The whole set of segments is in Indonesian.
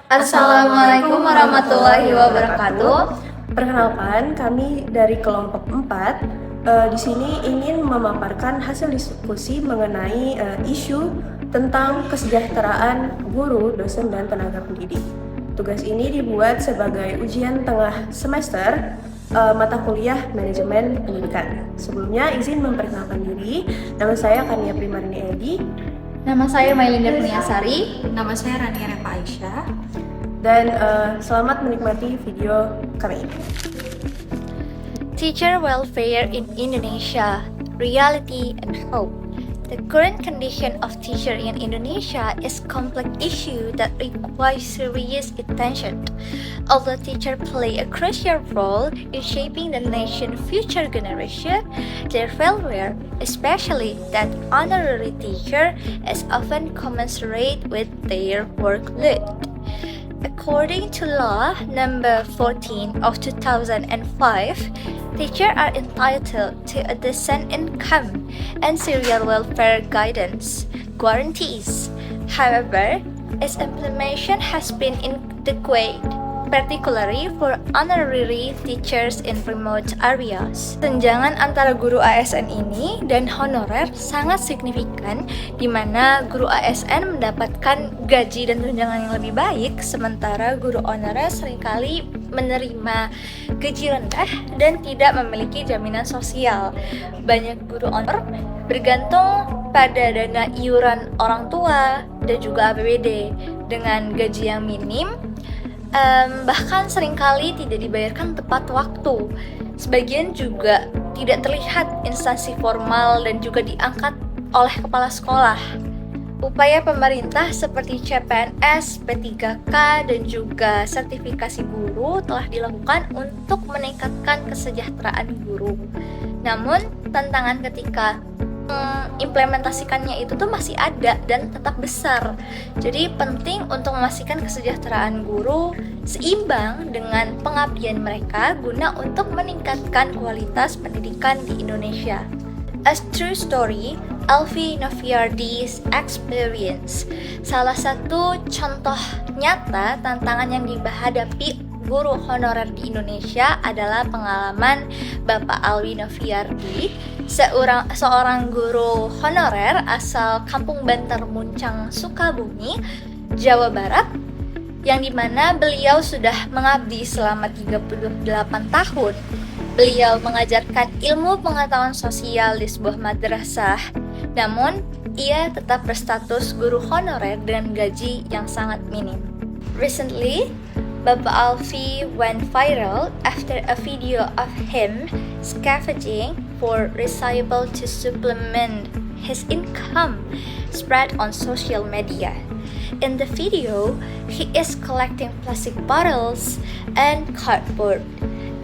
Assalamualaikum warahmatullahi wabarakatuh. Perkenalkan, kami dari kelompok 4 di sini ingin memaparkan hasil diskusi mengenai isu tentang kesejahteraan guru, dosen, dan tenaga pendidik. Tugas ini dibuat sebagai ujian tengah semester mata kuliah manajemen pendidikan. Sebelumnya izin memperkenalkan diri, nama saya Kania Primarini Edi. Nama saya Mailinda Kurniasari. Nama saya Rania Repa Aisyah. Dan selamat menikmati video kami ini. Teacher welfare in Indonesia, reality and hope. The current condition of teacher in Indonesia is a complex issue that requires serious attention. Although teachers play a crucial role in shaping the nation's future generation, their welfare, especially that honorary teacher, is often commensurate with their workload. According to Law Number 14 of 2005, teachers are entitled to a decent income and serial welfare guidance guarantees. However, its implementation has been inadequate, particularly for honorary teachers in remote areas. Tunjangan antara guru ASN ini dan honorer sangat signifikan, di mana guru ASN mendapatkan gaji dan tunjangan yang lebih baik, sementara guru honorer seringkali menerima gaji rendah dan tidak memiliki jaminan sosial. Banyak guru honorer bergantung pada dana iuran orang tua dan juga APBD dengan gaji yang minim. Bahkan seringkali tidak dibayarkan tepat waktu. Sebagian juga tidak terlihat instansi formal dan juga diangkat oleh kepala sekolah. Upaya pemerintah seperti CPNS, P3K, dan juga sertifikasi guru telah dilakukan untuk meningkatkan kesejahteraan guru. Namun, tantangan ketika implementasikannya itu tuh masih ada dan tetap besar. Jadi penting untuk memastikan kesejahteraan guru seimbang dengan pengabdian mereka guna untuk meningkatkan kualitas pendidikan di Indonesia. As true story, Alfie Noviardi's experience. Salah satu contoh nyata tantangan yang dihadapi guru honorer di Indonesia adalah pengalaman Bapak Alwi Noviardi, seorang guru honorer asal Kampung Bantar Muncang, Sukabumi, Jawa Barat, yang dimana beliau sudah mengabdi selama 38 tahun. Beliau mengajarkan ilmu pengetahuan sosial di sebuah madrasah, namun ia tetap berstatus guru honorer dengan gaji yang sangat minim. Recently, Bapak Alfie went viral after a video of him scavenging for recyclables to supplement his income spread on social media. In the video, he is collecting plastic bottles and cardboard.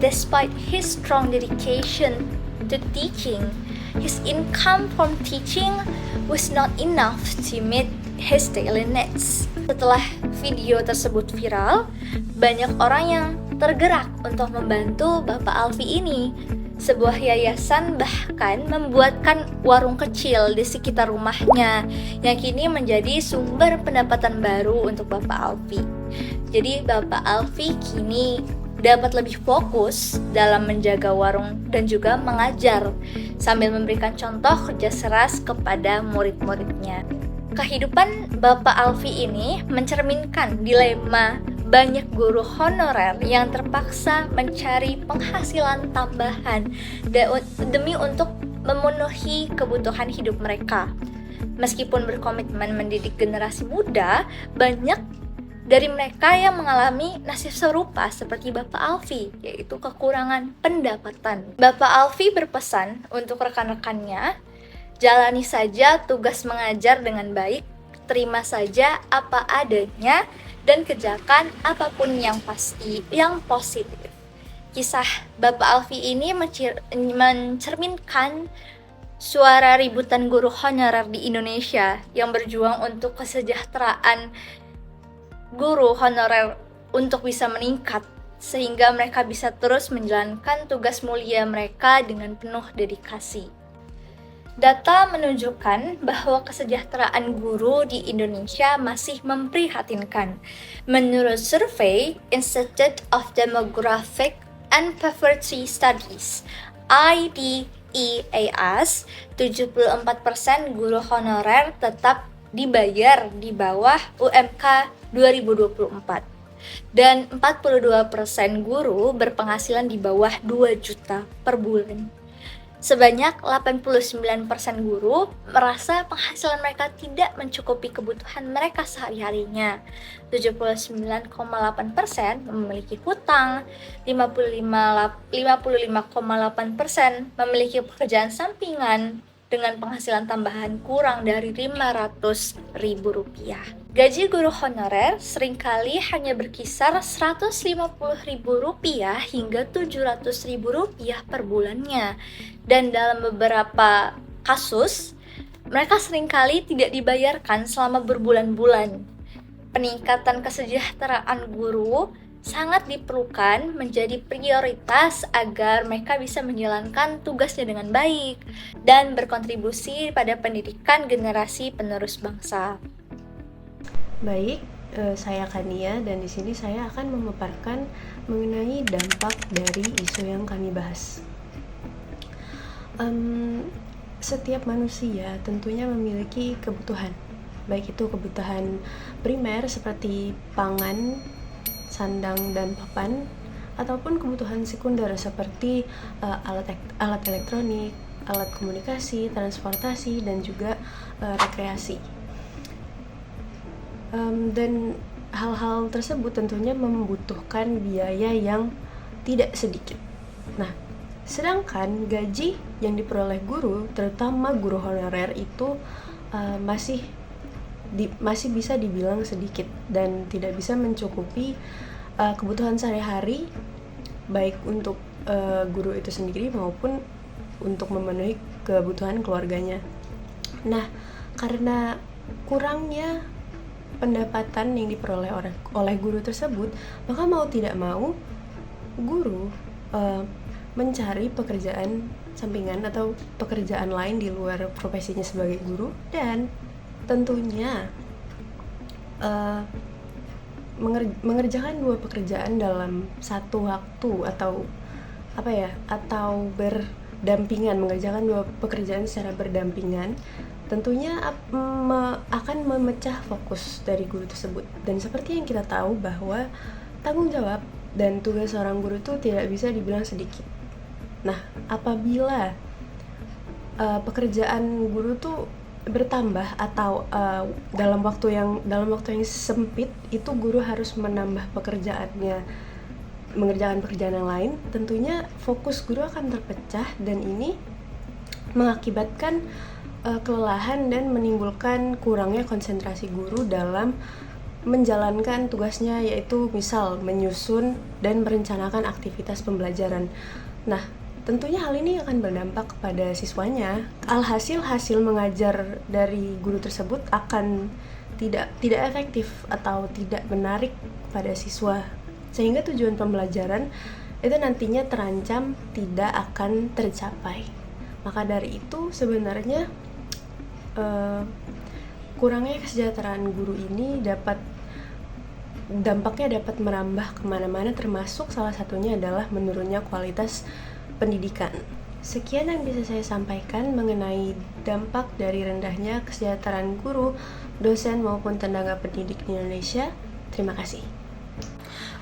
Despite his strong dedication to teaching, his income from teaching was not enough to meet his daily needs. Setelah video tersebut viral, banyak orang yang tergerak untuk membantu Bapak Alfie ini. Sebuah yayasan bahkan membuatkan warung kecil di sekitar rumahnya yang kini menjadi sumber pendapatan baru untuk Bapak Alfie. Jadi Bapak Alfie kini dapat lebih fokus dalam menjaga warung dan juga mengajar sambil memberikan contoh kerja keras kepada murid-muridnya. Kehidupan Bapak Alfie ini mencerminkan dilema banyak guru honorer yang terpaksa mencari penghasilan tambahan demi untuk memenuhi kebutuhan hidup mereka. Meskipun berkomitmen mendidik generasi muda, banyak dari mereka yang mengalami nasib serupa seperti Bapak Alfie, yaitu kekurangan pendapatan. Bapak Alfie berpesan untuk rekan-rekannya, jalani saja tugas mengajar dengan baik, terima saja apa adanya, dan kerjakan apapun yang pasti, yang positif. Kisah Bapak Alfie ini mencerminkan suara ributan guru honorer di Indonesia yang berjuang untuk kesejahteraan guru honorer untuk bisa meningkat, sehingga mereka bisa terus menjalankan tugas mulia mereka dengan penuh dedikasi. Data menunjukkan bahwa kesejahteraan guru di Indonesia masih memprihatinkan. Menurut survei Institute of Demographic and Poverty Studies (IDEAS), 74% guru honorer tetap dibayar di bawah UMK 2024 dan 42% guru berpenghasilan di bawah 2 juta per bulan. Sebanyak 89% guru merasa penghasilan mereka tidak mencukupi kebutuhan mereka sehari-harinya. 79,8% memiliki hutang, 55,8% memiliki pekerjaan sampingan dengan penghasilan tambahan kurang dari Rp500.000. Gaji guru honorer seringkali hanya berkisar Rp150.000 hingga Rp700.000 per bulannya. Dan dalam beberapa kasus, mereka seringkali tidak dibayarkan selama berbulan-bulan. Peningkatan kesejahteraan guru sangat diperlukan menjadi prioritas agar mereka bisa menjalankan tugasnya dengan baik dan berkontribusi pada pendidikan generasi penerus bangsa. Baik, saya Kania dan di sini saya akan memaparkan mengenai dampak dari isu yang kami bahas. Setiap manusia tentunya memiliki kebutuhan, baik itu kebutuhan primer seperti pangan, sandang dan papan, ataupun kebutuhan sekunder seperti alat elektronik, alat komunikasi, transportasi, dan juga rekreasi. Dan hal-hal tersebut tentunya membutuhkan biaya yang tidak sedikit. Nah, sedangkan gaji yang diperoleh guru, terutama guru honorer itu masih bisa dibilang sedikit dan tidak bisa mencukupi kebutuhan sehari-hari, baik untuk guru itu sendiri maupun untuk memenuhi kebutuhan keluarganya. Nah, karena kurangnya pendapatan yang diperoleh oleh guru tersebut, maka mau tidak mau guru mencari pekerjaan sampingan atau pekerjaan lain di luar profesinya sebagai guru, dan tentunya mengerjakan dua pekerjaan dalam satu waktu atau berdampingan, mengerjakan dua pekerjaan secara berdampingan tentunya akan memecah fokus dari guru tersebut. Dan seperti yang kita tahu bahwa tanggung jawab dan tugas seorang guru itu tidak bisa dibilang sedikit. Nah, apabila pekerjaan guru tuh bertambah atau dalam waktu yang sempit, itu guru harus menambah pekerjaannya, mengerjakan pekerjaan yang lain, tentunya fokus guru akan terpecah dan ini mengakibatkan kelelahan dan menimbulkan kurangnya konsentrasi guru dalam menjalankan tugasnya, yaitu misal menyusun dan merencanakan aktivitas pembelajaran. Nah, tentunya hal ini akan berdampak kepada siswanya. Alhasil hasil mengajar dari guru tersebut akan tidak efektif atau tidak menarik pada siswa, sehingga tujuan pembelajaran itu nantinya terancam tidak akan tercapai. Maka dari itu sebenarnya kurangnya kesejahteraan guru ini dampaknya dapat merambah kemana-mana, termasuk salah satunya adalah menurunnya kualitas pendidikan. Sekian yang bisa saya sampaikan mengenai dampak dari rendahnya kesejahteraan guru, dosen maupun tenaga pendidik di Indonesia. Terima kasih.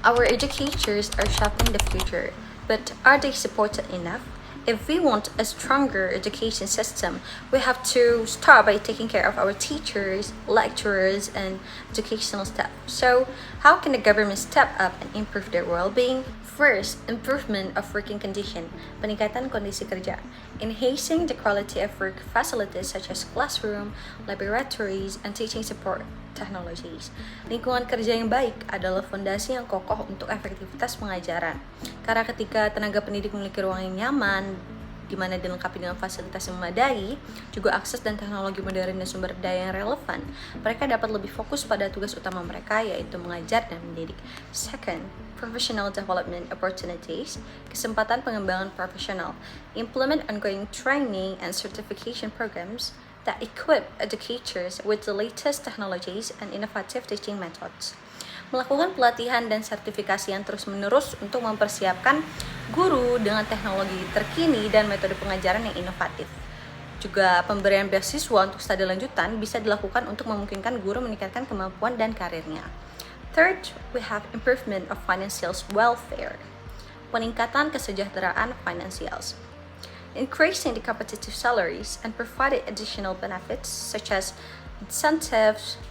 Our educators are shaping the future, but are they supported enough? If we want a stronger education system, we have to start by taking care of our teachers, lecturers, and educational staff. So, how can the government step up and improve their well-being? First, improvement of working condition, peningkatan kondisi kerja, enhancing the quality of work facilities such as classroom, laboratories, and teaching support technologies. Lingkungan kerja yang baik adalah fondasi yang kokoh untuk efektivitas pengajaran. Karena ketika tenaga pendidik memiliki ruang yang nyaman, di mana dilengkapi dengan fasilitas yang memadai, juga akses dan teknologi modern dan sumber daya yang relevan, mereka dapat lebih fokus pada tugas utama mereka, yaitu mengajar dan mendidik. Second, professional development opportunities, kesempatan pengembangan profesional. Implement ongoing training and certification programs that equip educators with the latest technologies and innovative teaching methods. Melakukan pelatihan dan sertifikasi yang terus-menerus untuk mempersiapkan guru dengan teknologi terkini dan metode pengajaran yang inovatif. Juga pemberian beasiswa untuk studi lanjutan bisa dilakukan untuk memungkinkan guru meningkatkan kemampuan dan karirnya. Third, we have improvement of financial welfare. Peningkatan kesejahteraan finansial. Increasing the competitive salaries and providing additional benefits such as incentives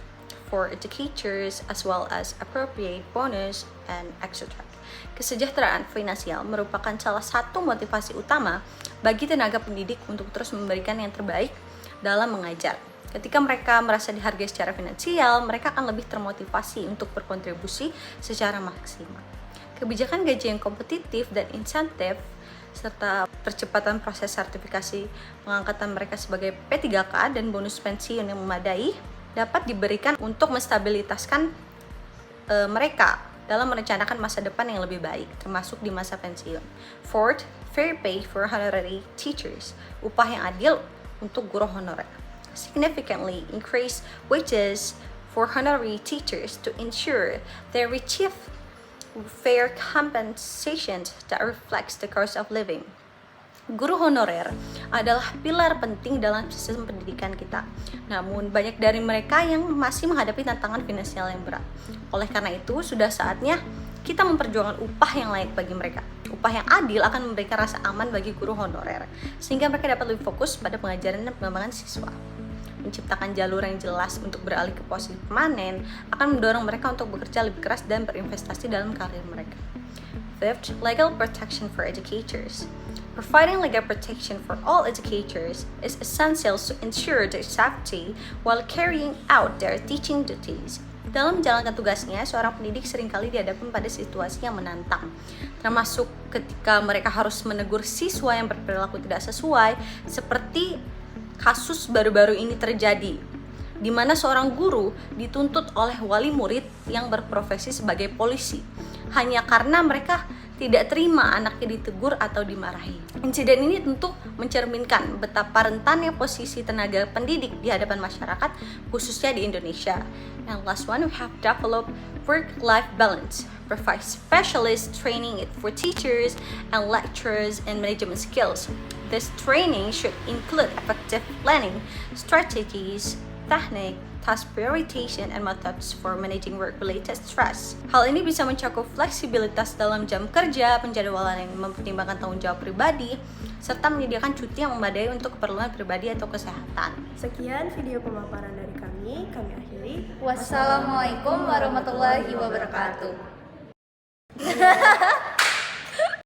for educators as well as appropriate bonus and etc. Kesejahteraan finansial merupakan salah satu motivasi utama bagi tenaga pendidik untuk terus memberikan yang terbaik dalam mengajar. Ketika mereka merasa dihargai secara finansial, mereka akan lebih termotivasi untuk berkontribusi secara maksimal. Kebijakan gaji yang kompetitif dan insentif serta percepatan proses sertifikasi pengangkatan mereka sebagai P3K dan bonus pensiun yang memadai dapat diberikan untuk menstabilitaskan mereka dalam merencanakan masa depan yang lebih baik, termasuk di masa pensiun. Fourth, fair pay for honorary teachers, upah yang adil untuk guru honorer. Significantly increase wages for honorary teachers to ensure they receive fair compensation that reflects the cost of living. Guru honorer adalah pilar penting dalam sistem pendidikan kita. Namun, banyak dari mereka yang masih menghadapi tantangan finansial yang berat. Oleh karena itu, sudah saatnya kita memperjuangkan upah yang layak bagi mereka. Upah yang adil akan memberikan rasa aman bagi guru honorer, sehingga mereka dapat lebih fokus pada pengajaran dan pengembangan siswa. Menciptakan jalur yang jelas untuk beralih ke posisi permanen akan mendorong mereka untuk bekerja lebih keras dan berinvestasi dalam karir mereka. Fifth, legal protection for educators. Providing legal protection for all educators is essential to ensure their safety while carrying out their teaching duties. Dalam menjalankan tugasnya, seorang pendidik seringkali dihadapkan pada situasi yang menantang, termasuk ketika mereka harus menegur siswa yang berperilaku tidak sesuai, seperti kasus baru-baru ini terjadi, di mana seorang guru dituntut oleh wali murid yang berprofesi sebagai polisi, hanya karena mereka tidak terima anaknya ditegur atau dimarahi. Insiden ini tentu mencerminkan betapa rentannya posisi tenaga pendidik di hadapan masyarakat, khususnya di Indonesia. And last one, we have developed work-life balance, provide specialist training for teachers and lecturers in management skills. This training should include effective planning, strategies, technique, task prioritization, and methods for managing work-related stress. Hal ini bisa mencakup fleksibilitas dalam jam kerja, penjadwalan yang mempertimbangkan tanggung jawab pribadi, serta menyediakan cuti yang memadai untuk keperluan pribadi atau kesehatan. Sekian video pemaparan dari kami akhiri. Wassalamualaikum warahmatullahi wabarakatuh.